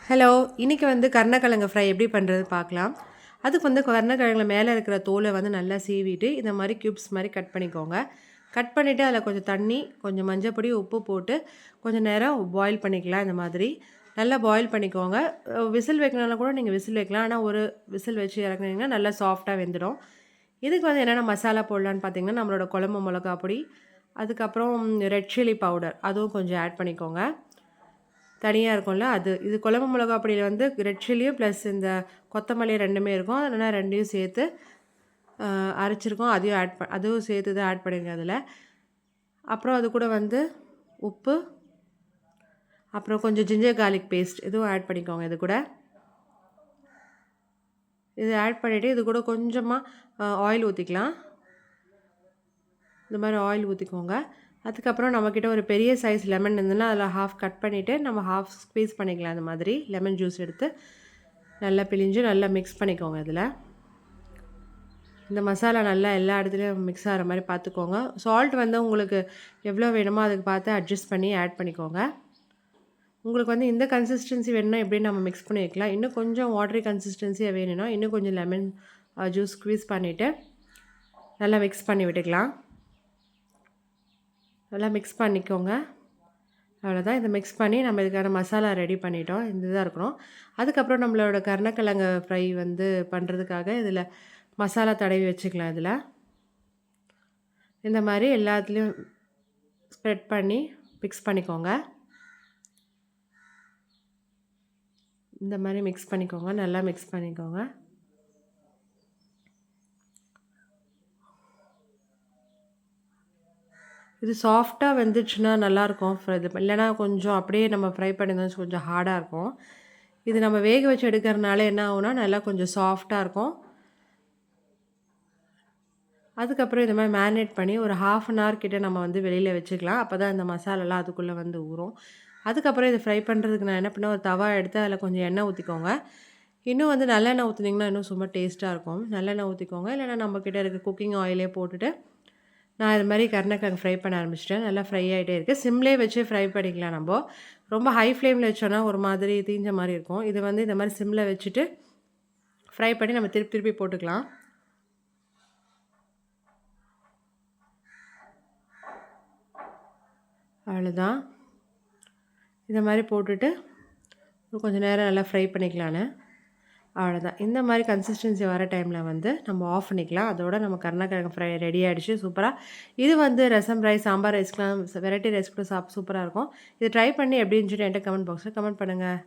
Hello! இன்னைக்கு வந்து கருணக்கிழங்கு ஃப்ரை எப்படி பண்ணுறது பார்க்கலாம். அதுக்கு வந்து கருணக்கிழங்குல மேலே இருக்கிற தோலை வந்து நல்லா சீவிட்டு, இந்த மாரி கியூப்ஸ் மாரி கட் பண்ணிக்கோங்க. கட் பண்ணிவிட்டு அதில் கொஞ்சம் தண்ணி, கொஞ்சம் மஞ்சள் பொடி, உப்பு போட்டு கொஞ்சம் நேரம் பாயில் பண்ணிக்கலாம் இந்த மாதிரி. நல்லா பாயில் பண்ணிக்கோங்க. விசில் வைக்கணும்னா கூட நீங்கள் விசில் வைக்கலாம். ஆனா ஒரு விசில் வச்சு இறக்குனீங்கன்னா நல்லா சாஃப்ட்டா வெந்துடும். இதுக்கு வந்து என்னென்ன மசாலா போடலான்னு பார்த்தீங்கன்னா, நம்மளோட குழம்பு மிளகா பொடி, அதுக்கப்புறம் ரெட் சில்லி பவுடர் அதுவும் கொஞ்சம் ஆட் பண்ணிக்கோங்க. தனியா இருக்கும்ல அது. இது குழம்பு மிளகா பொடியில வந்து ரெட் சில்லியும் ப்ளஸ் இந்த கொத்தமல்லி 2மே இருக்கும். அதனால 2யும் சேர்த்து அரைச்சிருக்கோம். அதையும் அதுவும் சேர்த்து தான் ஆட் பண்ணியிருங்க அதில. அப்புறம் அது கூட வந்து உப்பு, அப்புறம் கொஞ்சம் ஜிஞ்சர் கார்லிக் பேஸ்ட் இதுவும் ஆட் பண்ணிக்கோங்க இது கூட. இது ஆட் பண்ணிவிட்டு இது கூட கொஞ்சமா ஆயில் ஊத்திக்கலாம். இந்த மாரி ஆயில் ஊத்திக்கோங்க. அதுக்கப்புறம் நம்மக்கிட்ட ஒரு பெரிய சைஸ் லெமன் இருந்ததுன்னா, அதில் ஹாஃப் கட் பண்ணிவிட்டு நம்ம ஹாஃப் ஸ்க்வீஸ் பண்ணிக்கலாம். இந்த மாதிரி லெமன் ஜூஸ் எடுத்து நல்லா பிழிஞ்சு நல்லா மிக்ஸ் பண்ணிக்கோங்க இதில். இந்த மசாலா நல்லா எல்லா இடத்துலையும் மிக்ஸ் ஆகிற மாதிரி பார்த்துக்கோங்க. சால்ட் வந்து உங்களுக்கு எவ்வளோ வேணுமோ அதுக்கு பார்த்து அட்ஜஸ்ட் பண்ணி ஆட் பண்ணிக்கோங்க. உங்களுக்கு வந்து இந்த கன்சிஸ்டன்சி வேணும்னா எப்படின்னு நம்ம மிக்ஸ் பண்ணி வைக்கலாம். இன்னும் கொஞ்சம் வாட்டரி கன்சிஸ்டன்சியாக வேணும்னா இன்னும் கொஞ்சம் லெமன் ஜூஸ் ஸ்க்வீஸ் பண்ணிவிட்டு நல்லா மிக்ஸ் பண்ணி விட்டுக்கலாம். நல்லா மிக்ஸ் பண்ணிக்கோங்க. அவ்வளோதான். இதை மிக்ஸ் பண்ணி நம்ம இதுக்கான மசாலா ரெடி பண்ணிட்டோம். இந்த இதாக இருக்கணும். அதுக்கப்புறம் நம்மளோட கருணக்கிழங்கு ஃப்ரை வந்து பண்ணுறதுக்காக இதில் மசாலா தடவி வச்சுக்கலாம் இதில். இந்த மாதிரி எல்லாத்துலேயும் ஸ்ப்ரெட் பண்ணி மிக்ஸ் பண்ணிக்கோங்க. இந்த மாதிரி மிக்ஸ் பண்ணிக்கோங்க. நல்லா மிக்ஸ் பண்ணிக்கோங்க. இது சாஃப்ட்டா வெந்துச்சுன்னா நல்லாயிருக்கும். இது இல்லைனா கொஞ்சம் அப்படியே நம்ம ஃப்ரை பண்ணியிருந்தோம்னா கொஞ்சம் ஹார்டாக இருக்கும். இது நம்ம வேக வச்சு எடுக்கிறனால என்ன ஆகும்னா நல்லா கொஞ்சம் சாஃப்ட்டா இருக்கும். அதுக்கப்புறம் இந்த மாதிரி மேரினேட் பண்ணி ஒரு 1/2 அன் ஹவர் கிட்ட நம்ம வந்து வெளியில் வச்சுக்கலாம். அப்போ தான் இந்த மசாலாலாம் அதுக்குள்ளே வந்து ஊறும். அதுக்கப்புறம் இதை ஃப்ரை பண்ணுறதுக்கு நான் என்ன பண்ணேன், ஒரு தவா எடுத்து அதில் கொஞ்சம் எண்ணெய் ஊற்றிக்கோங்க. இன்னும் வந்து நல்லெண்ணெய் ஊற்றுனீங்கன்னா இன்னும் சும்மா டேஸ்ட்டாக இருக்கும். நல்லெண்ணெய் ஊற்றிக்கோங்க. இல்லைனா நம்மக்கிட்ட இருக்க குக்கிங் ஆயிலே போட்டுட்டு நான் இது மாதிரி கருணக்கிழங்கு ஃப்ரை பண்ண ஆரம்பிச்சிட்டேன். நல்லா ஃப்ரை ஆகிட்டே இருக்குது. சிம்லேயே வச்சு ஃப்ரை பண்ணிக்கலாம் நம்ம. ரொம்ப ஹை ஃப்ளேமில் வச்சோன்னா ஒரு மாதிரி தீஞ்ச மாதிரி இருக்கும். இது வந்து இந்த மாதிரி சிம்மில் வச்சுட்டு ஃப்ரை பண்ணி நம்ம திருப்பி திருப்பி போட்டுக்கலாம். அவ்வளோதான். இந்த மாதிரி போட்டுட்டு கொஞ்சம் நேரம் நல்லா ஃப்ரை பண்ணிக்கலான்னு. அவ்வளோதான். இந்த மாதிரி கன்சிஸ்டன்சி வர டைமில் வந்து நம்ம ஆஃப் பண்ணிக்கலாம். அதோட நம்ம கருணக்கிழங்கு ஃப்ரை ரெடி ஆகிடுச்சு சூப்பராக. இது வந்து ரசம் ரைஸ், சாம்பார் ரைஸ்க்கெலாம் வெரைட்டி ரைஸ் கூட சூப்பராக இருக்கும். இது ட்ரை பண்ணி எப்படி இருந்துச்சுன்னு என்கிட்ட கமெண்ட் பாக்ஸில் கமெண்ட் பண்ணுங்கள்.